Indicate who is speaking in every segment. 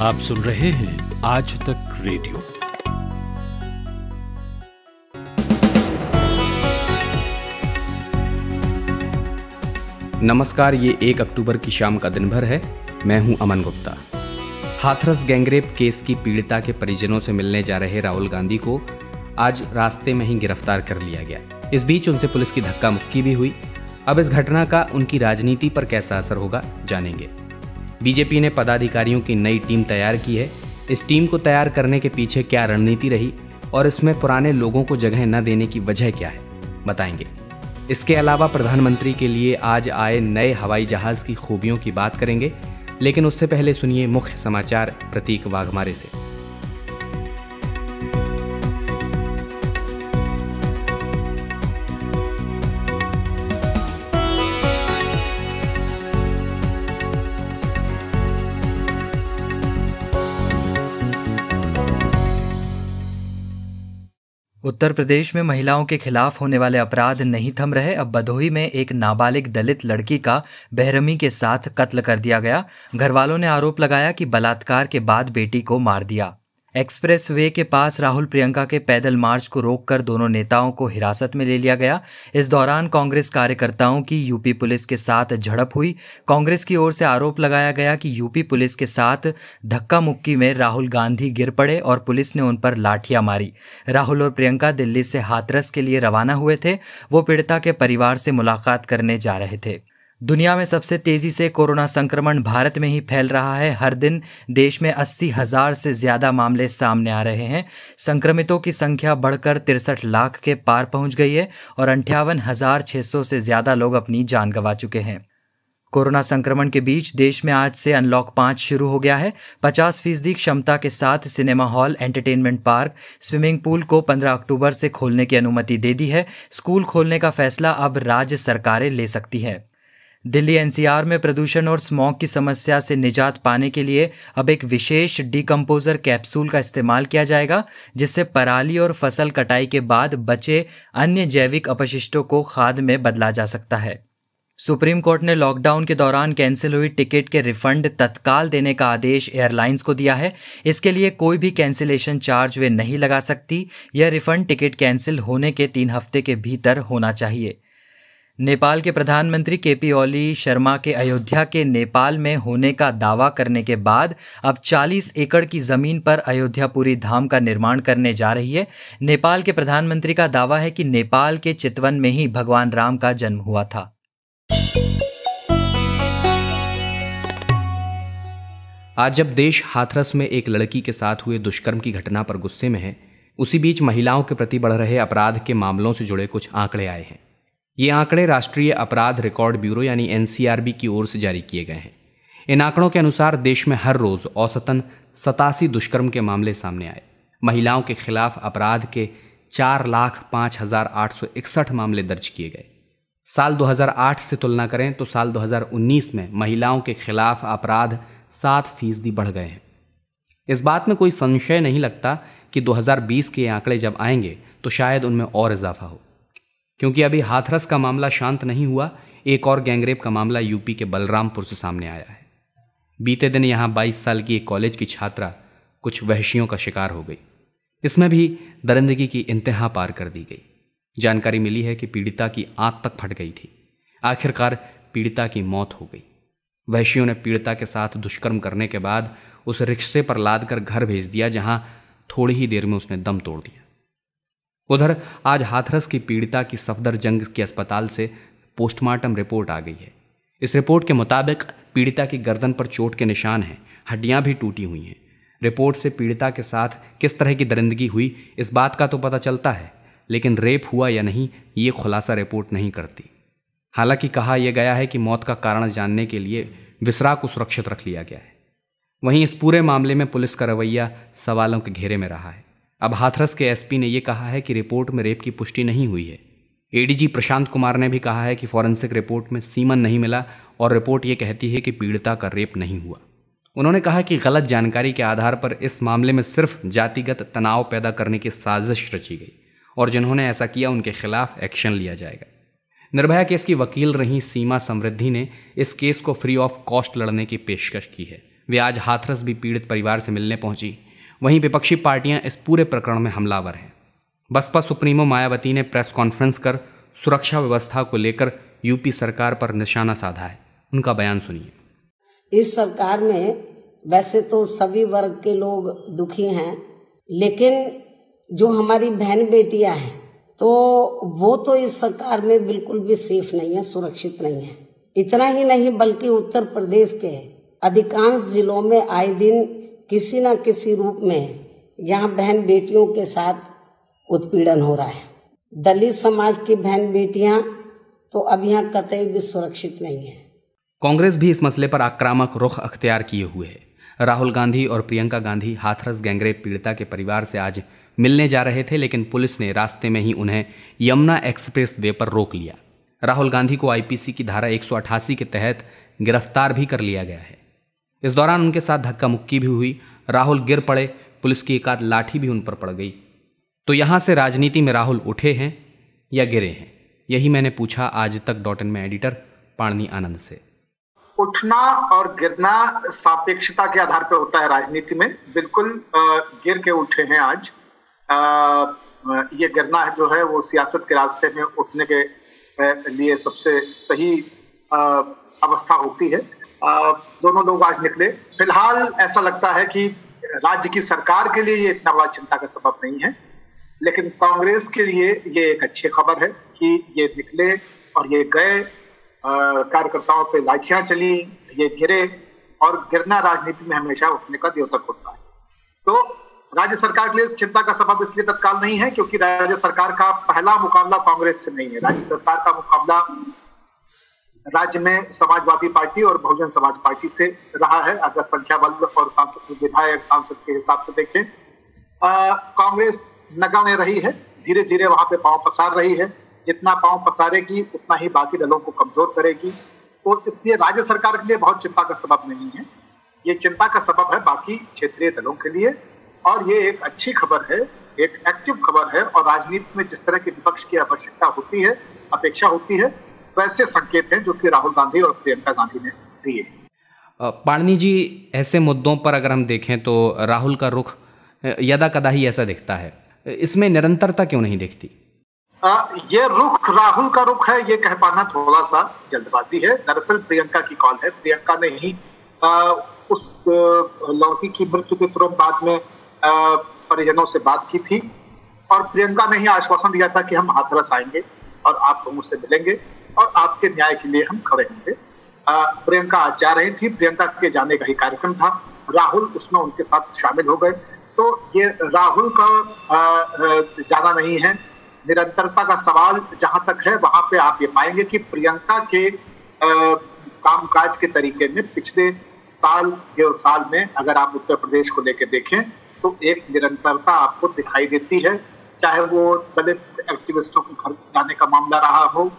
Speaker 1: आप सुन रहे हैं आज तक रेडियो।
Speaker 2: नमस्कार, ये 1 अक्टूबर की शाम का दिन भर है। मैं हूं अमन गुप्ता। हाथरस गैंगरेप केस की पीड़िता के परिजनों से मिलने जा रहे राहुल गांधी को आज रास्ते में ही गिरफ्तार कर लिया गया। इस बीच उनसे पुलिस की धक्का मुक्की भी हुई। अब इस घटना का उनकी राजनीति पर कैसा असर होगा, जानेंगे। बीजेपी ने पदाधिकारियों की नई टीम तैयार की है। इस टीम को तैयार करने के पीछे क्या रणनीति रही और इसमें पुराने लोगों को जगह न देने की वजह क्या है, बताएंगे। इसके अलावा प्रधानमंत्री के लिए आज आए नए हवाई जहाज की खूबियों की बात करेंगे, लेकिन उससे पहले सुनिए मुख्य समाचार प्रतीक वाघमारे से।
Speaker 3: उत्तर प्रदेश में महिलाओं के खिलाफ होने वाले अपराध नहीं थम रहे। अब भदोही में एक नाबालिग दलित लड़की का बेरहमी के साथ कत्ल कर दिया गया। घरवालों ने आरोप लगाया कि बलात्कार के बाद बेटी को मार दिया। एक्सप्रेस वे के पास राहुल प्रियंका के पैदल मार्च को रोककर दोनों नेताओं को हिरासत में ले लिया गया। इस दौरान कांग्रेस कार्यकर्ताओं की यूपी पुलिस के साथ झड़प हुई। कांग्रेस की ओर से आरोप लगाया गया कि यूपी पुलिस के साथ धक्का मुक्की में राहुल गांधी गिर पड़े और पुलिस ने उन पर लाठियां मारी। राहुल और प्रियंका दिल्ली से हाथरस के लिए रवाना हुए थे। वो पीड़िता के परिवार से मुलाकात करने जा रहे थे। दुनिया में सबसे तेजी से कोरोना संक्रमण भारत में ही फैल रहा है। हर दिन देश में 80,000 से ज्यादा मामले सामने आ रहे हैं। संक्रमितों की संख्या बढ़कर 63 लाख के पार पहुंच गई है और 58,600 से ज्यादा लोग अपनी जान गंवा चुके हैं। कोरोना संक्रमण के बीच देश में आज से अनलॉक 5 शुरू हो गया है। 50% क्षमता के साथ cinema hall, entertainment park, swimming pool को 15 अक्टूबर से खोलने की अनुमति दे दी है। स्कूल खोलने का फैसला अब राज्य सरकारें ले सकती हैं। दिल्ली एनसीआर में प्रदूषण और स्मॉग की समस्या से निजात पाने के लिए अब एक विशेष डिकम्पोजर कैप्सूल का इस्तेमाल किया जाएगा, जिससे पराली और फसल कटाई के बाद बचे अन्य जैविक अपशिष्टों को खाद में बदला जा सकता है। सुप्रीम कोर्ट ने लॉकडाउन के दौरान कैंसिल हुई टिकट के रिफंड तत्काल देने का आदेश एयरलाइंस को दिया है। इसके लिए कोई भी कैंसिलेशन चार्ज वे नहीं लगा सकती। यह रिफंड टिकट कैंसिल होने के 3 हफ्ते के भीतर होना चाहिए। नेपाल के प्रधानमंत्री केपी ओली शर्मा के अयोध्या के नेपाल में होने का दावा करने के बाद अब 40 एकड़ की जमीन पर अयोध्यापुरी धाम का निर्माण करने जा रही है। नेपाल के प्रधानमंत्री का दावा है कि नेपाल के चितवन में ही भगवान राम का जन्म हुआ था।
Speaker 2: आज जब देश हाथरस में एक लड़की के साथ हुए दुष्कर्म की घटना पर गुस्से में है, उसी बीच महिलाओं के प्रति बढ़ रहे अपराध के मामलों से जुड़े कुछ आंकड़े आए हैं। ये आंकड़े राष्ट्रीय अपराध रिकॉर्ड ब्यूरो यानी एनसीआरबी की ओर से जारी किए गए हैं। इन आंकड़ों के अनुसार देश में हर रोज औसतन 87 दुष्कर्म के मामले सामने आए। महिलाओं के खिलाफ अपराध के 4,05,861 मामले दर्ज किए गए। साल 2008 से तुलना करें तो साल 2019 में महिलाओं के खिलाफ अपराध 7% बढ़ गए हैं। इस बात में कोई संशय नहीं लगता कि 2020 के आंकड़े जब आएंगे तो शायद उनमें और इजाफा हो, क्योंकि अभी हाथरस का मामला शांत नहीं हुआ। एक और गैंगरेप का मामला यूपी के बलरामपुर से सामने आया है। बीते दिन यहां 22 साल की एक कॉलेज की छात्रा कुछ वहशियों का शिकार हो गई। इसमें भी दरिंदगी की इंतहा पार कर दी गई। जानकारी मिली है कि पीड़िता की आंत तक फट गई थी। आखिरकार पीड़िता की मौत हो गई। वहशियों ने पीड़िता के साथ दुष्कर्म करने के बाद उसे रिक्शे पर लादकर घर भेज दिया, जहां थोड़ी ही देर में उसने दम तोड़ दिया। उधर आज हाथरस की पीड़िता की सफदरजंग के अस्पताल से पोस्टमार्टम रिपोर्ट आ गई है। इस रिपोर्ट के मुताबिक पीड़िता की गर्दन पर चोट के निशान हैं, हड्डियां भी टूटी हुई हैं। रिपोर्ट से पीड़िता के साथ किस तरह की दरिंदगी हुई इस बात का तो पता चलता है, लेकिन रेप हुआ या नहीं ये खुलासा रिपोर्ट नहीं करती। हालांकि कहा यह गया है कि मौत का कारण जानने के लिए विसरा को सुरक्षित रख लिया गया है। वहीं इस पूरे मामले में पुलिस का रवैया सवालों के घेरे में रहा है। अब हाथरस के एसपी ने यह कहा है कि रिपोर्ट में रेप की पुष्टि नहीं हुई है। एडीजी प्रशांत कुमार ने भी कहा है कि फॉरेंसिक रिपोर्ट में सीमन नहीं मिला और रिपोर्ट ये कहती है कि पीड़िता का रेप नहीं हुआ। उन्होंने कहा कि गलत जानकारी के आधार पर इस मामले में सिर्फ जातिगत तनाव पैदा करने की साजिश रची गई और जिन्होंने ऐसा किया उनके खिलाफ एक्शन लिया जाएगा। निर्भया केस की वकील रही सीमा समृद्धि ने इस केस को फ्री ऑफ कॉस्ट लड़ने की पेशकश की है। वे आज हाथरस भी पीड़ित परिवार से मिलने पहुंची। वहीं विपक्षी पार्टियां इस पूरे प्रकरण में हमलावर हैं। बसपा सुप्रीमो मायावती ने प्रेस कॉन्फ्रेंस कर सुरक्षा व्यवस्था को लेकर यूपी सरकार पर निशाना साधा है। उनका बयान सुनिए।
Speaker 4: इस सरकार में वैसे तो सभी वर्ग के लोग दुखी हैं, लेकिन जो हमारी बहन बेटियां हैं तो वो तो इस सरकार में बिल्कुल भी सेफ नहीं है, सुरक्षित नहीं है। इतना ही नहीं बल्कि उत्तर प्रदेश के अधिकांश जिलों में आए दिन किसी न किसी रूप में यहाँ बहन बेटियों के साथ उत्पीड़न हो रहा है। दलित समाज की बहन बेटियां तो अब यहाँ कतई भी सुरक्षित नहीं है।
Speaker 2: कांग्रेस भी इस मसले पर आक्रामक रुख अख्तियार किए हुए है। राहुल गांधी और प्रियंका गांधी हाथरस गैंगरेप पीड़िता के परिवार से आज मिलने जा रहे थे, लेकिन पुलिस ने रास्ते में ही उन्हें यमुना एक्सप्रेस वे पर रोक लिया। राहुल गांधी को आईपीसी की धारा 188 के तहत गिरफ्तार भी कर लिया गया है। इस दौरान उनके साथ धक्का मुक्की भी हुई। राहुल गिर पड़े, पुलिस की एक आध लाठी भी उन पर पड़ गई। तो यहाँ से राजनीति में राहुल उठे हैं या गिरे हैं, यही मैंने पूछा आज तक.in में एडिटर पाणनी आनंद से।
Speaker 5: उठना और गिरना सापेक्षता के आधार पर होता है राजनीति में। बिल्कुल गिर के उठे हैं आज। ये गिरना जो है वो सियासत के रास्ते में उठने के लिए सबसे सही अवस्था होती है। दोनों लोग आज निकले। फिलहाल ऐसा लगता है कि राज्य की सरकार के लिए ये इतना बड़ा चिंता का सबब नहीं है, लेकिन कांग्रेस के लिए ये एक अच्छी खबर है कि ये निकले और ये गए। कार्यकर्ताओं पे लाठियां चली, ये गिरे, और गिरना राजनीति में हमेशा उठने का द्योतक होता है। तो राज्य सरकार के लिए चिंता का सबब इसलिए तत्काल नहीं है क्योंकि राज्य सरकार का पहला मुकाबला कांग्रेस से नहीं है। राज्य सरकार का मुकाबला राज्य में समाजवादी पार्टी और बहुजन समाज पार्टी से रहा है। अगर संख्या बल और विधायक सांसद के हिसाब से देखें, कांग्रेस नगण्य रही है, धीरे धीरे वहां पे पांव पसार रही है। जितना पांव पसारेगी उतना ही बाकी दलों को कमजोर करेगी। तो इसलिए राज्य सरकार के लिए बहुत चिंता का सबब नहीं है। ये चिंता का सबब है बाकी क्षेत्रीय दलों के लिए, और ये एक अच्छी खबर है, एक एक्टिव खबर है। और राजनीति में जिस तरह के विपक्ष की आवश्यकता होती है, अपेक्षा होती है, वैसे संकेत हैं जो कि राहुल गांधी और प्रियंका गांधी ने दिए।
Speaker 2: पाणनी जी, ऐसे मुद्दों पर अगर हम देखें तो राहुल का रुख यदा कदा ही ऐसा दिखता है, इसमें निरंतरता क्यों नहीं दिखती?
Speaker 5: ये रुख राहुल का रुख है, ये कह पाना थोड़ा सा जल्दबाजी है। दरअसल प्रियंका की कॉल है। प्रियंका ने ही उस लड़की की मृत्यु के तुरंत बाद में परिजनों से बात की थी, और प्रियंका ने ही आश्वासन दिया था कि हम हाथरस आएंगे और आप मुझसे मिलेंगे और आपके न्याय के लिए हम खड़े होंगे। प्रियंका आज जा रही थी, प्रियंका के जाने का ही कार्यक्रम था। राहुल उसमें उनके साथ शामिल हो गए। तो ये राहुल का जाना नहीं है। निरंतरता का सवाल जहां तक है वहां पे आप ये पाएंगे कि प्रियंका के कामकाज के तरीके में पिछले साल डेढ़ साल में अगर आप उत्तर प्रदेश को लेकर देखें तो एक निरंतरता आपको दिखाई देती है। चाहे वो दलित एक्टिविस्टों के घर जाने का मामला रहा हो,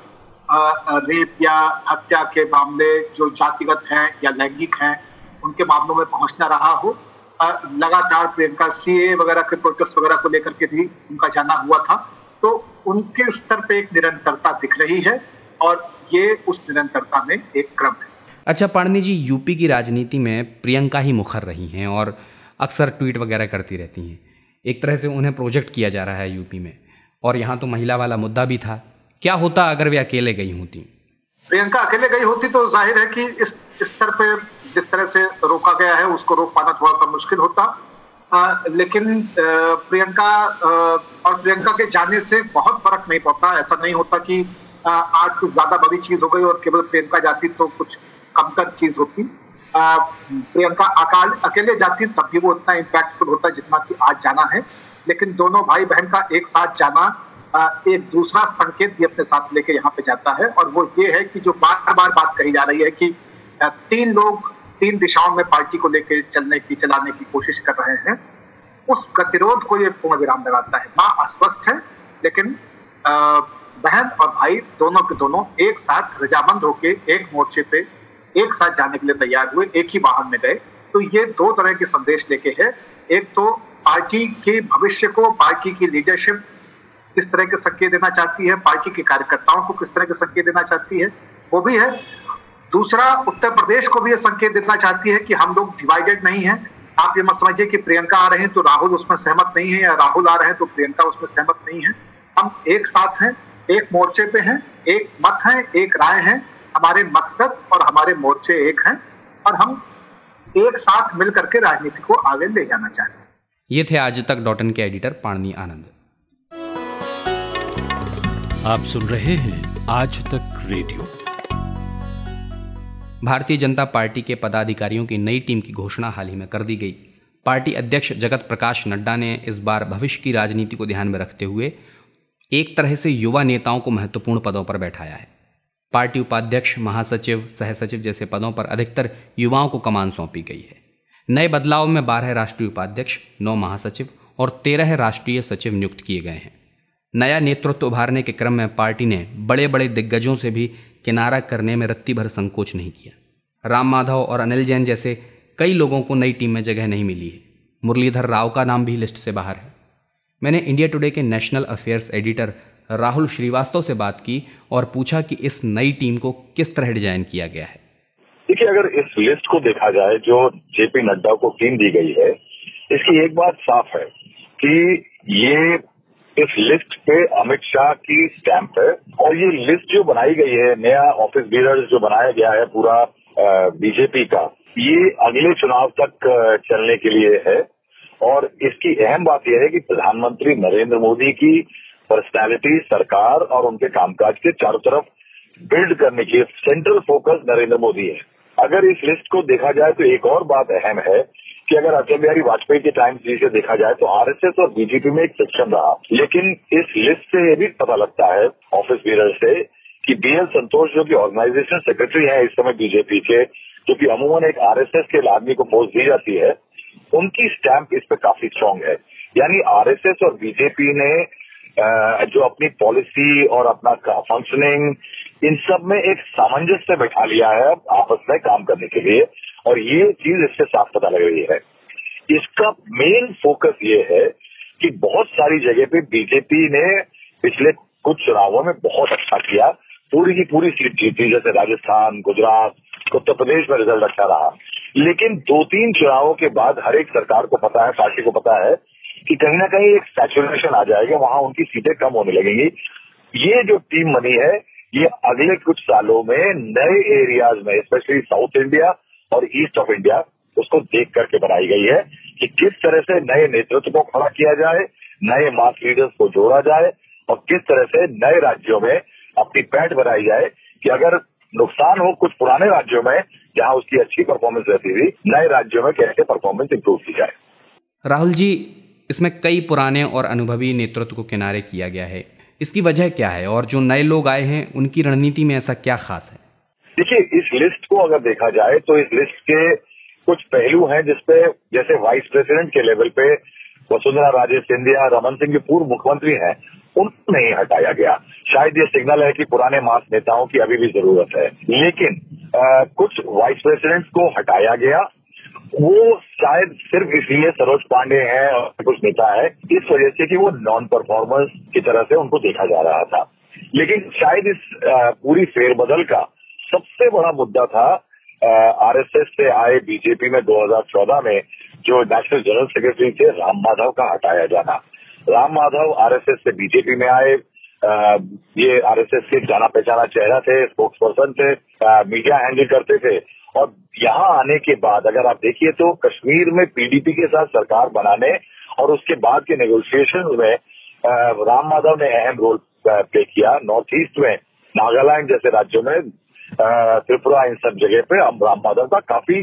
Speaker 5: रेप या हत्या के मामले जो जातिगत हैं या लैंगिक हैं उनके मामलों में पहुंचना रहा हो, लगातार प्रियंका सीए वगैरह के प्रोटेस्ट वगैरह को लेकर के भी उनका जाना हुआ था। तो उनके स्तर पे एक निरंतरता दिख रही है और ये उस निरंतरता में एक क्रम है।
Speaker 2: अच्छा पाणनी जी, यूपी की राजनीति में प्रियंका ही मुखर रही हैं और अक्सर ट्वीट वगैरह करती रहती हैं। एक तरह से उन्हें प्रोजेक्ट किया जा रहा है यूपी में, और यहाँ तो महिला वाला मुद्दा भी था। क्या होता अगर वे अकेले गई होती?
Speaker 5: प्रियंका अकेले गई होती तो जाहिर है कि इस स्तर पे जिस तरह से रोका गया है उसको रोक पाना थोड़ा सा मुश्किल होता। लेकिन प्रियंका के जाने से बहुत फर्क नहीं पड़ता। ऐसा नहीं होता कि आज कुछ ज्यादा बड़ी चीज हो गई और केवल प्रियंका जाती तो कुछ कमतर चीज होती। प्रियंका अकेले जाती तब भी वो उतना इम्पैक्टफुल होता जितना कि आज जाना है। लेकिन दोनों भाई बहन का एक साथ जाना एक दूसरा संकेत भी अपने साथ लेके यहाँ पे जाता है, और वो ये है कि जो बार बार बात कही जा रही है कि तीन लोग तीन दिशाओं में पार्टी को लेके चलाने की कोशिश कर रहे हैं, उस गतिरोध को ये पूर्ण विराम लगाता है। माँ अस्वस्थ है, लेकिन बहन और भाई दोनों के दोनों एक साथ रजामंद होके एक मोर्चे पे एक साथ जाने के लिए तैयार हुए, एक ही वाहन में गए। तो ये दो तरह के संदेश लेके है। एक तो पार्टी के भविष्य को, पार्टी की लीडरशिप किस तरह के संकेत देना चाहती है, पार्टी के कार्यकर्ताओं को किस तरह के संकेत देना चाहती है, वो भी है। दूसरा, उत्तर प्रदेश को भी ये संकेत देना चाहती है कि हम लोग डिवाइडेड नहीं हैं। आप ये मत समझिए कि प्रियंका आ रहे हैं तो राहुल उसमें सहमत नहीं है, या राहुल आ रहे हैं तो प्रियंका उसमें सहमत नहीं है। हम एक साथ हैं, एक मोर्चे पे हैं, एक मत है, एक राय है। हमारे मकसद और हमारे मोर्चे एक हैं और हम एक साथ मिल करके राजनीति को आगे ले जाना चाहते हैं।
Speaker 2: ये थे आज तक डॉटन के एडिटर पाणिनी आनंद।
Speaker 1: आप सुन रहे हैं आज तक रेडियो।
Speaker 2: भारतीय जनता पार्टी के पदाधिकारियों की नई टीम की घोषणा हाल ही में कर दी गई। पार्टी अध्यक्ष जगत प्रकाश नड्डा ने इस बार भविष्य की राजनीति को ध्यान में रखते हुए एक तरह से युवा नेताओं को महत्वपूर्ण पदों पर बैठाया है। पार्टी उपाध्यक्ष, महासचिव, सहसचिव जैसे पदों पर अधिकतर युवाओं को कमान सौंपी गई है। नए बदलाव में 12 राष्ट्रीय उपाध्यक्ष, 9 महासचिव और 13 राष्ट्रीय सचिव नियुक्त किए गए हैं। नया नेतृत्व उभारने के क्रम में पार्टी ने बड़े बड़े दिग्गजों से भी किनारा करने में रत्ती भर संकोच नहीं किया। राम माधव और अनिल जैन जैसे कई लोगों को नई टीम में जगह नहीं मिली है। मुरलीधर राव का नाम भी लिस्ट से बाहर है। मैंने इंडिया टुडे के national affairs editor Rahul Shrivastava से बात की और पूछा कि इस नई टीम को किस तरह डिजाइन किया गया है।
Speaker 6: देखिए, अगर इस लिस्ट को देखा जाए जो जेपी नड्डा को टीम दी गई है, इसकी एक बात साफ है कि ये इस लिस्ट पे अमित शाह की स्टैंप है और ये लिस्ट जो बनाई गई है, नया ऑफिस बीयरर्स जो बनाया गया है पूरा बीजेपी का, ये अगले चुनाव तक चलने के लिए है। और इसकी अहम बात यह है कि प्रधानमंत्री नरेंद्र मोदी की पर्सनालिटी, सरकार और उनके कामकाज के चारों तरफ बिल्ड करने की सेंट्रल फोकस नरेंद्र मोदी है। अगर इस लिस्ट को देखा जाए तो एक और बात अहम है कि अगर अटल बिहारी वाजपेयी के टाइम से देखा जाए तो आरएसएस और बीजेपी में एक फ्रिक्शन रहा, लेकिन इस लिस्ट से ये भी पता लगता है ऑफिस बीयरर से कि बीएल संतोष जो कि ऑर्गेनाइजेशन सेक्रेटरी है इस समय बीजेपी के, जो कि अमूमन एक आरएसएस के आदमी को पोस्ट दी जाती है, उनकी स्टैंप इस पे काफी स्ट्रांग है। यानी आरएसएस और बीजेपी ने जो अपनी पॉलिसी और अपना फंक्शनिंग, इन सब में एक सामंजस्य बैठा लिया है आपस में काम करने के लिए, और ये चीज इससे साफ पता लग रही है। इसका मेन फोकस ये है कि बहुत सारी जगह पे बीजेपी ने पिछले कुछ चुनावों में बहुत अच्छा किया, पूरी की पूरी सीट जीती, जैसे राजस्थान, गुजरात, उत्तर प्रदेश में रिजल्ट अच्छा रहा। लेकिन 2-3 चुनावों के बाद हर एक सरकार को पता है, पार्टी को पता है कि कहीं ना कहीं एक सैचुरेशन आ जाएगा, वहां उनकी सीटें कम होने लगेंगी। ये जो टीम बनी है, ये अगले कुछ सालों में नए एरियाज में, स्पेशली साउथ इंडिया और ईस्ट ऑफ इंडिया, उसको देख करके बनाई गई है कि किस तरह से नए नेतृत्व को खड़ा किया जाए, नए मास लीडर्स को जोड़ा जाए और किस तरह से नए राज्यों में अपनी पैठ बनाई जाए कि अगर नुकसान हो कुछ पुराने राज्यों में जहां उसकी अच्छी परफॉर्मेंस रहती थी, नए राज्यों में कैसे परफॉर्मेंस इंप्रूव की जाए।
Speaker 2: राहुल जी, इसमें कई पुराने और अनुभवी नेतृत्व को किनारे किया गया है, इसकी वजह क्या है और जो नए लोग आए हैं उनकी रणनीति में ऐसा क्या खास है?
Speaker 6: देखिए, इस लिस्ट को अगर देखा जाए तो इस लिस्ट के कुछ पहलू हैं जिसपे, जैसे वाइस प्रेसिडेंट के लेवल पे वसुंधरा राजे सिंधिया, रमन सिंह जो पूर्व मुख्यमंत्री हैं, उनको नहीं हटाया गया। शायद ये सिग्नल है कि पुराने मास नेताओं की अभी भी जरूरत है। लेकिन कुछ वाइस प्रेसिडेंट्स को हटाया गया, वो शायद सिर्फ इसलिए सरोज पांडे हैं और कुछ नेता है, इस वजह से कि वो नॉन परफॉर्मर्स की तरह से उनको देखा जा रहा था। लेकिन शायद इस पूरी फेरबदल का सबसे बड़ा मुद्दा था आरएसएस से आए बीजेपी में 2014 में जो नेशनल जनरल सेक्रेटरी थे राम माधव का हटाया जाना। राम माधव आरएसएस से बीजेपी में आए, ये आरएसएस के जाना पहचाना चेहरा थे, स्पोक्स पर्सन थे, मीडिया हैंडल करते थे, और यहाँ आने के बाद अगर आप देखिए तो कश्मीर में पीडीपी के साथ सरकार बनाने और उसके बाद के नेगोशिएशन में राम माधव ने अहम रोल प्ले किया। नॉर्थ ईस्ट में नागालैंड जैसे राज्यों में, त्रिपुरा, इन सब जगह पे राम माधव का काफी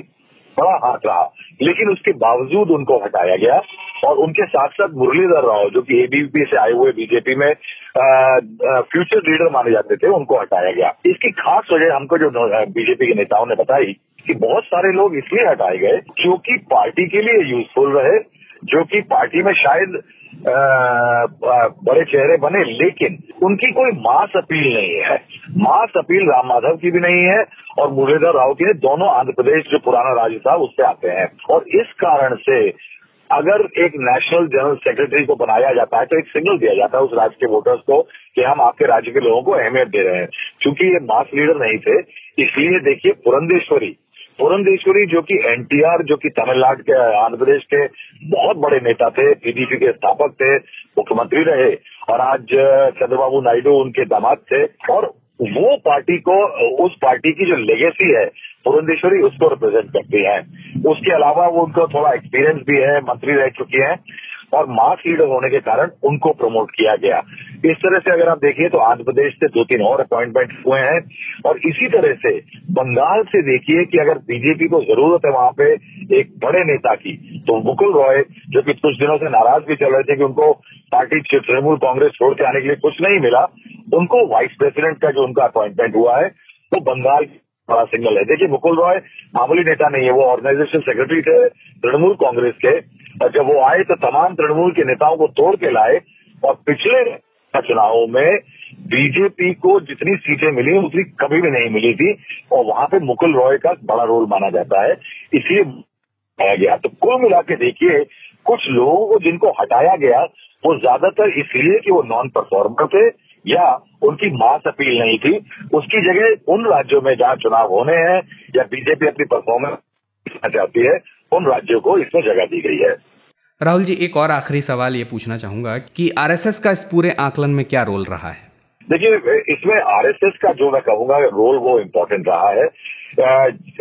Speaker 6: बड़ा हाथ रहा, लेकिन उसके बावजूद उनको हटाया गया। और उनके साथ साथ मुरलीधर राव जो कि एबीवीपी से आए हुए बीजेपी में फ्यूचर लीडर माने जाते थे, उनको हटाया गया। इसकी खास वजह हमको जो बीजेपी के नेताओं ने बताई कि बहुत सारे लोग इसलिए हटाए गए क्योंकि पार्टी के लिए यूजफुल रहे, जो कि पार्टी में शायद बड़े चेहरे बने, लेकिन उनकी कोई मास अपील नहीं है। मास अपील राम माधव की भी नहीं है और मुरलीधर राव की, दोनों आंध्र प्रदेश जो पुराना राज्य था उससे आते हैं। और इस कारण से अगर एक नेशनल जनरल सेक्रेटरी को बनाया जाता है तो एक सिग्नल दिया जाता है उस राज्य के वोटर्स को कि हम आपके राज्य के लोगों को अहमियत दे रहे हैं। क्योंकि ये मास लीडर नहीं थे, इसलिए देखिए पुरंदेश्वरी जो कि एनटीआर, जो कि तमिलनाडु के, आंध्र प्रदेश के बहुत बड़े नेता थे, पीडीपी के स्थापक थे, मुख्यमंत्री रहे, और आज चंद्रबाबू नायडू उनके दामाद थे, और वो पार्टी को, उस पार्टी की जो लेगेसी है पुरंदेश्वरी, उसको रिप्रेजेंट करती हैं। उसके अलावा वो उनको थोड़ा एक्सपीरियंस भी है, मंत्री रह चुकी हैं, और मास लीडर होने के कारण उनको प्रमोट किया गया। इस तरह से अगर आप देखिए तो आंध्र प्रदेश से 2-3 और अपॉइंटमेंट हुए हैं, और इसी तरह से बंगाल से देखिए कि अगर बीजेपी को जरूरत है वहां पे एक बड़े नेता की, तो मुकुल रॉय, जो कि कुछ दिनों से नाराज भी चल रहे थे कि उनको पार्टी तृणमूल कांग्रेस छोड़ के आने के लिए कुछ नहीं मिला, उनको वाइस प्रेसिडेंट का जो उनका अपॉइंटमेंट हुआ है वो बंगाल बड़ा सिग्नल है। देखिए मुकुल रॉय मामूली नेता नहीं है, वो ऑर्गेनाइजेशन सेक्रेटरी थे तृणमूल कांग्रेस के, और जब वो आए तो तमाम तृणमूल के नेताओं को तोड़ के लाए, और पिछले चुनावों में बीजेपी को जितनी सीटें मिली उतनी कभी भी नहीं मिली थी, और वहां पे मुकुल रॉय का बड़ा रोल माना जाता है, इसलिए हटाया गया। तो कुल मिला के देखिए कुछ लोगों को जिनको हटाया गया वो ज्यादातर इसलिए कि वो नॉन परफॉर्मर थे या उनकी मास अपील नहीं थी, उसकी जगह उन राज्यों में जहां चुनाव होने हैं या बीजेपी अपनी परफॉर्मेंस चाहती है उन राज्यों को इसमें जगह दी गई है।
Speaker 2: राहुल जी, एक और आखिरी सवाल ये पूछना चाहूंगा कि आरएसएस का इस पूरे आकलन में क्या रोल रहा है?
Speaker 6: देखिए इसमें आरएसएस का जो मैं कहूंगा रोल वो इम्पोर्टेंट रहा है।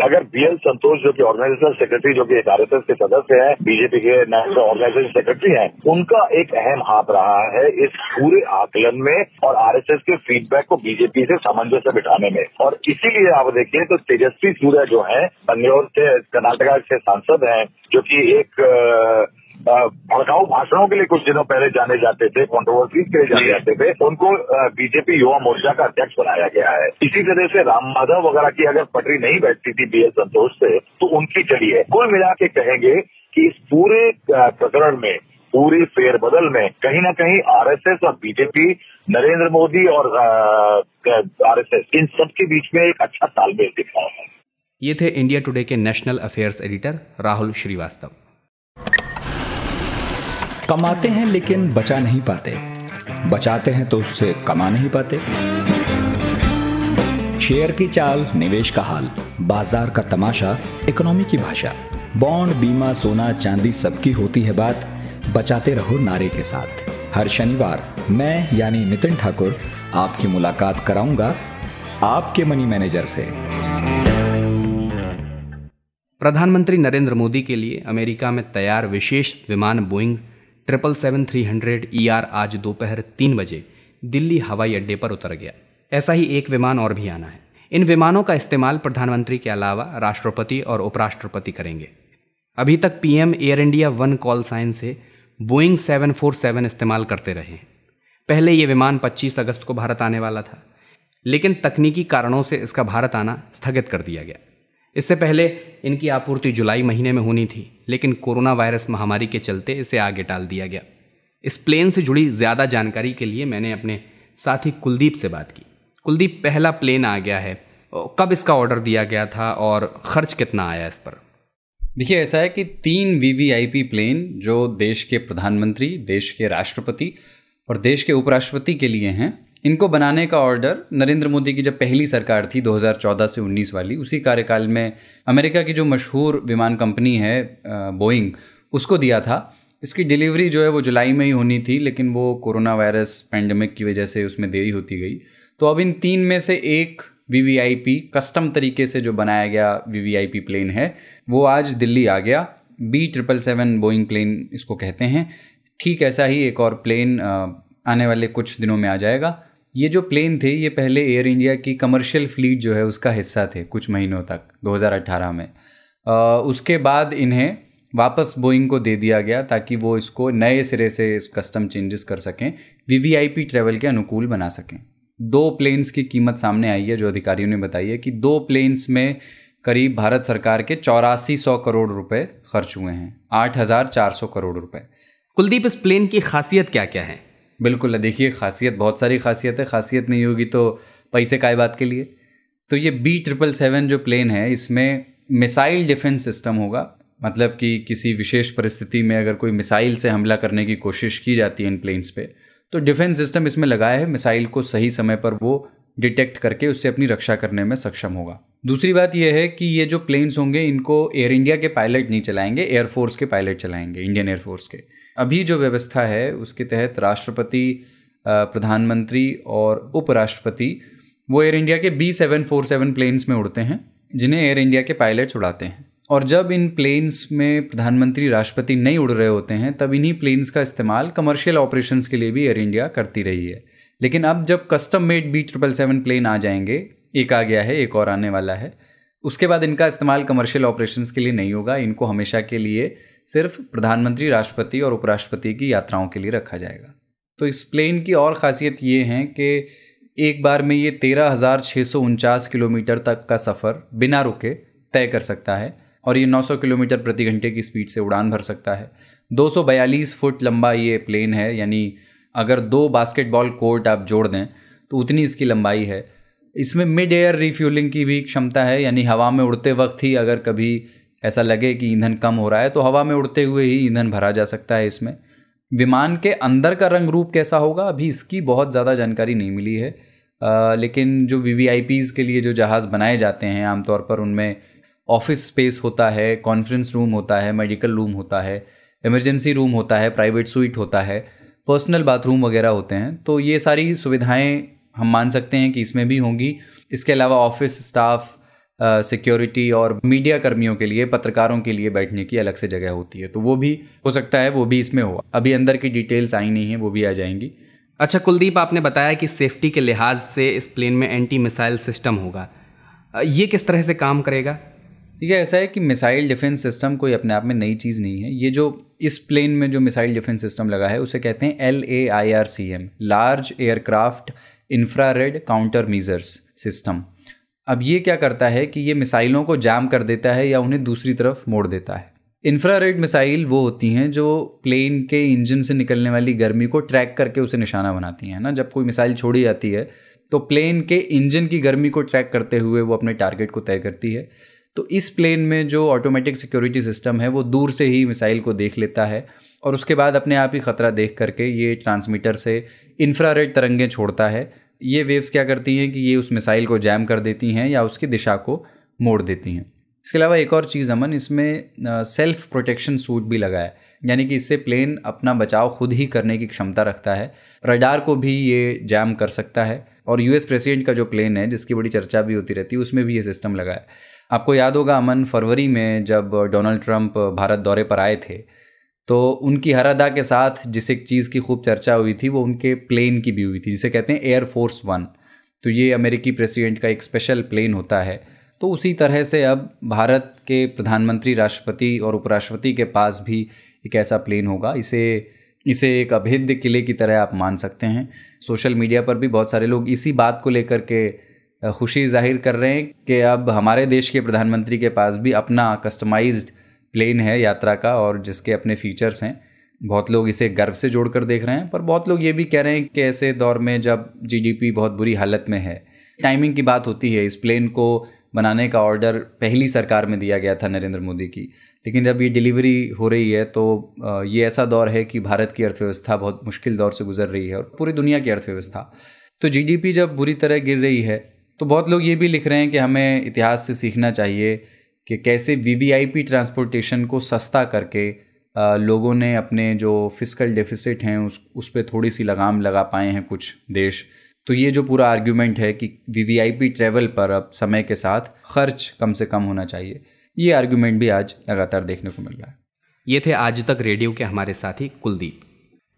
Speaker 6: अगर बीएल संतोष जो कि ऑर्गेनाइजेशन सेक्रेटरी, जो कि एक आरएसएस के सदस्य हैं, बीजेपी के नेशनल ऑर्गेनाइजेशन सेक्रेटरी हैं, उनका एक अहम हाथ रहा है इस पूरे आकलन में और आरएसएस के फीडबैक को बीजेपी से सामंजस्य बिठाने में। और इसीलिए आप देखिए तो तेजस्वी सूर्या जो है बंगलौर से, कर्नाटका से सांसद हैं, जो कि एक भड़काऊ भाषणों के लिए कुछ दिनों पहले जाने जाते थे, कंट्रोवर्सीज के लिए जाने जाते थे, उनको बीजेपी युवा मोर्चा का अध्यक्ष बनाया गया है। इसी तरह से राम माधव वगैरह की अगर पटरी नहीं बैठती थी बीएल संतोष से तो उनकी चली है। कुल मिला के कहेंगे कि इस पूरे प्रकरण में, पूरी फेरबदल में कहीं ना कहीं आरएसएस और बीजेपी, नरेंद्र मोदी और आरएसएस, इन सब के बीच में एक अच्छा तालमेल दिख रहा है।
Speaker 2: ये थे इंडिया टुडे के national affairs editor Rahul Shrivastava.
Speaker 7: कमाते हैं लेकिन बचा नहीं पाते, बचाते हैं तो उससे कमा नहीं पाते। शेयर की चाल, निवेश का हाल, बाजार का तमाशा, इकोनॉमी की भाषा, बॉन्ड, बीमा, सोना, चांदी, सबकी होती है बात। बचाते रहो नारे के साथ। हर शनिवार मैं यानी नितिन ठाकुर आपकी मुलाकात कराऊंगा आपके मनी मैनेजर से।
Speaker 2: प्रधानमंत्री नरेंद्र मोदी के लिए अमेरिका में तैयार विशेष विमान बोइंग 777-300 आज दोपहर 3 बजे दिल्ली हवाई अड्डे पर उतर गया। ऐसा ही एक विमान और भी आना है। इन विमानों का इस्तेमाल प्रधानमंत्री के अलावा राष्ट्रपति और उपराष्ट्रपति करेंगे। अभी तक PM Air India 1 call sign से बोइंग 747 इस्तेमाल करते रहे हैं। पहले ये विमान 25 अगस्त को भारत आने वाला था, लेकिन तकनीकी कारणों से इसका भारत आना स्थगित कर दिया गया। इससे पहले इनकी आपूर्ति जुलाई महीने में होनी थी, लेकिन कोरोना वायरस महामारी के चलते इसे आगे टाल दिया गया। इस प्लेन से जुड़ी ज़्यादा जानकारी के लिए मैंने अपने साथी कुलदीप से बात की। कुलदीप, पहला प्लेन आ गया है, कब इसका ऑर्डर दिया गया था और खर्च कितना आया इस पर?
Speaker 8: देखिए, ऐसा है कि 3 वीवीआईपी प्लेन जो देश के प्रधानमंत्री, देश के राष्ट्रपति और देश के उपराष्ट्रपति के लिए हैं, इनको बनाने का ऑर्डर नरेंद्र मोदी की जब पहली सरकार थी 2014 से 19 वाली, उसी कार्यकाल में अमेरिका की जो मशहूर विमान कंपनी है बोइंग, उसको दिया था। इसकी डिलीवरी जो है वो जुलाई में ही होनी थी, लेकिन वो कोरोना वायरस पैंडेमिक की वजह से उसमें देरी होती गई। तो अब इन 3 में से एक वीवीआईपी कस्टम तरीके से जो बनाया गया वीवीआईपी प्लेन है वो आज दिल्ली आ गया। B777 बोइंग प्लेन इसको कहते हैं। ठीक ऐसा ही एक और प्लेन आने वाले कुछ दिनों में आ जाएगा। ये जो प्लेन थे ये पहले एयर इंडिया की कमर्शियल फ्लीट जो है उसका हिस्सा थे कुछ महीनों तक, 2018 में। उसके बाद इन्हें वापस बोइंग को दे दिया गया ताकि वो इसको नए सिरे से कस्टम चेंजेस कर सकें, वीवीआईपी ट्रैवल के अनुकूल बना सकें। 2 प्लेन्स की कीमत सामने आई है जो अधिकारियों ने बताई है कि 2 प्लेन्स में करीब भारत सरकार के 8400 करोड़ रुपए खर्च हुए हैं, 8400 करोड़ रुपए।
Speaker 2: कुलदीप, इस प्लेन की खासियत क्या क्या है?
Speaker 8: बिल्कुल, देखिए खासियत, बहुत सारी खासियत है। खासियत नहीं होगी तो पैसे काय बात के लिए। तो ये B777 जो प्लेन है इसमें मिसाइल डिफेंस सिस्टम होगा, मतलब कि किसी विशेष परिस्थिति में अगर कोई मिसाइल से हमला करने की कोशिश की जाती है इन प्लेन्स पे, तो डिफेंस सिस्टम इसमें लगाया है, मिसाइल को सही समय पर वो डिटेक्ट करके उससे अपनी रक्षा करने में सक्षम होगा। दूसरी बात यह है कि ये जो प्लेन्स होंगे इनको एयर इंडिया के पायलट नहीं चलाएंगे, एयरफोर्स के पायलट चलाएंगे, इंडियन एयरफोर्स के। अभी जो व्यवस्था है उसके तहत राष्ट्रपति, प्रधानमंत्री और उपराष्ट्रपति वो एयर इंडिया के B747 प्लेन्स में उड़ते हैं, जिन्हें एयर इंडिया के पायलट्स उड़ाते हैं। और जब इन प्लेन्स में प्रधानमंत्री, राष्ट्रपति नहीं उड़ रहे होते हैं, तब इन्हीं प्लेन्स का इस्तेमाल कमर्शियल ऑपरेशंस के लिए भी एयर इंडिया करती रही है। लेकिन अब जब कस्टम मेड B777 प्लेन आ जाएंगे, एक आ गया है, एक और आने वाला है, उसके बाद इनका इस्तेमाल कमर्शियल ऑपरेशंस के लिए नहीं होगा। इनको हमेशा के लिए सिर्फ प्रधानमंत्री, राष्ट्रपति और उपराष्ट्रपति की यात्राओं के लिए रखा जाएगा। तो इस प्लेन की और ख़ासियत ये है कि एक बार में ये 13,649 किलोमीटर तक का सफ़र बिना रुके तय कर सकता है और ये 900 किलोमीटर प्रति घंटे की स्पीड से उड़ान भर सकता है। 242 फुट लंबा ये प्लेन है, यानी अगर 2 बास्केटबॉल कोर्ट आप जोड़ दें तो उतनी इसकी लंबाई है। इसमें मिड एयर रिफ्यूलिंग की भी क्षमता है, यानी हवा में उड़ते वक्त ही अगर कभी ऐसा लगे कि ईंधन कम हो रहा है तो हवा में उड़ते हुए ही ईंधन भरा जा सकता है इसमें। विमान के अंदर का रंग रूप कैसा होगा अभी इसकी बहुत ज़्यादा जानकारी नहीं मिली है, लेकिन जो VVIPs के लिए जो जहाज़ बनाए जाते हैं आमतौर पर उनमें ऑफिस स्पेस होता है, कॉन्फ्रेंस रूम होता है, मेडिकल रूम होता है, इमरजेंसी रूम होता है, प्राइवेट स्वीट होता है, पर्सनल बाथरूम वगैरह होते हैं। तो ये सारी सुविधाएं हम मान सकते हैं कि इसमें भी होंगी। इसके अलावा ऑफिस स्टाफ, सिक्योरिटी और मीडिया कर्मियों के लिए, पत्रकारों के लिए बैठने की अलग से जगह होती है, तो वो भी हो सकता है वो भी इसमें हो। अभी अंदर की डिटेल्स आई नहीं हैं, वो भी आ जाएंगी।
Speaker 2: अच्छा कुलदीप, आपने बताया कि सेफ्टी के लिहाज से इस प्लेन में एंटी मिसाइल सिस्टम होगा, ये किस तरह से काम करेगा?
Speaker 8: ठीक है, ऐसा है कि मिसाइल डिफेंस सिस्टम कोई अपने आप में नई चीज़ नहीं है। ये जो इस प्लेन में जो मिसाइल डिफेंस सिस्टम लगा है उसे कहते हैं LAIRCM, large aircraft infrared counter measures system. अब ये क्या करता है कि ये मिसाइलों को जैम कर देता है या उन्हें दूसरी तरफ मोड़ देता है। इंफ्रारेड मिसाइल वो होती हैं जो प्लेन के इंजन से निकलने वाली गर्मी को ट्रैक करके उसे निशाना बनाती हैं ना। जब कोई मिसाइल छोड़ी जाती है तो प्लेन के इंजन की गर्मी को ट्रैक करते हुए वो अपने टारगेट को तय करती है। तो इस प्लेन में जो ऑटोमेटिक सिक्योरिटी सिस्टम है वो दूर से ही मिसाइल को देख लेता है और उसके बाद अपने आप ही ख़तरा देख करके ये ट्रांसमीटर से इंफ्रारेड तरंगें छोड़ता है। ये वेव्स क्या करती हैं कि ये उस मिसाइल को जैम कर देती हैं या उसकी दिशा को मोड़ देती हैं। इसके अलावा एक और चीज़ अमन, इसमें सेल्फ प्रोटेक्शन सूट भी लगा है, यानी कि इससे प्लेन अपना बचाव खुद ही करने की क्षमता रखता है। रडार को भी ये जैम कर सकता है और US प्रेसिडेंट का जो प्लेन है जिसकी बड़ी चर्चा भी होती रहती है उसमें भी ये सिस्टम लगा है। आपको याद होगा अमन, फरवरी में जब डोनाल्ड ट्रंप भारत दौरे पर आए थे तो उनकी हर अदा के साथ जिस एक चीज़ की खूब चर्चा हुई थी वो उनके प्लेन की भी हुई थी, जिसे कहते हैं एयरफोर्स 1। तो ये अमेरिकी प्रेसिडेंट का एक स्पेशल प्लेन होता है। तो उसी तरह से अब भारत के प्रधानमंत्री, राष्ट्रपति और उपराष्ट्रपति के पास भी एक ऐसा प्लेन होगा। इसे एक अभेद्य किले की तरह आप मान सकते हैं। सोशल मीडिया पर भी बहुत सारे लोग इसी बात को लेकर के खुशी जाहिर कर रहे हैं कि अब हमारे देश के प्रधानमंत्री के पास भी अपना कस्टमाइज्ड प्लेन है यात्रा का और जिसके अपने फीचर्स हैं। बहुत लोग इसे गर्व से जोड़कर देख रहे हैं, पर बहुत लोग ये भी कह रहे हैं कि ऐसे दौर में जब GDP बहुत बुरी हालत में है, टाइमिंग की बात होती है। इस प्लेन को बनाने का ऑर्डर पहली सरकार में दिया गया था नरेंद्र मोदी की, लेकिन जब ये डिलीवरी हो रही है तो ये ऐसा दौर है कि भारत की अर्थव्यवस्था बहुत मुश्किल दौर से गुजर रही है और पूरी दुनिया की अर्थव्यवस्था। तो GDP जब बुरी तरह गिर रही है तो बहुत लोग ये भी लिख रहे हैं कि हमें इतिहास से सीखना चाहिए कि कैसे VVIP ट्रांसपोर्टेशन को सस्ता करके लोगों ने अपने जो फिस्कल डेफिसिट हैं उस पर थोड़ी सी लगाम लगा पाए हैं कुछ देश। तो ये जो पूरा आर्ग्यूमेंट है कि VVIP ट्रैवल पर अब समय के साथ खर्च कम से कम होना चाहिए, ये आर्ग्यूमेंट भी आज लगातार देखने को मिल रहा है।
Speaker 2: ये थे आज तक रेडियो के हमारे साथी कुलदीप।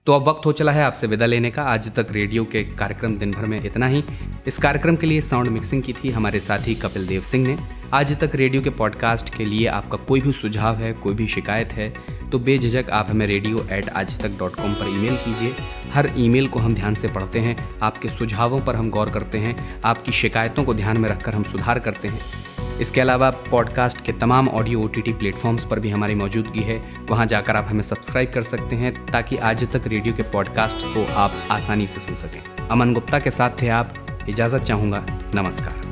Speaker 2: तो अब वक्त हो चला है आपसे विदा लेने का। आज तक रेडियो के कार्यक्रम दिन भर में इतना ही। इस कार्यक्रम के लिए साउंड मिक्सिंग की थी हमारे साथी कपिल देव सिंह ने। आज तक रेडियो के पॉडकास्ट के लिए आपका कोई भी सुझाव है, कोई भी शिकायत है तो बेझिझक आप हमें radio@aajtak.com पर ईमेल कीजिए। हर ईमेल को हम ध्यान से पढ़ते हैं, आपके सुझावों पर हम गौर करते हैं, आपकी शिकायतों को ध्यान में रखकर हम सुधार करते हैं। इसके अलावा पॉडकास्ट के तमाम ऑडियो OTT प्लेटफॉर्म्स पर भी हमारी मौजूदगी है, वहां जाकर आप हमें सब्सक्राइब कर सकते हैं ताकि आज तक रेडियो के पॉडकास्ट को आप आसानी से सुन सकें। अमन गुप्ता के साथ थे आप, इजाज़त चाहूँगा। नमस्कार।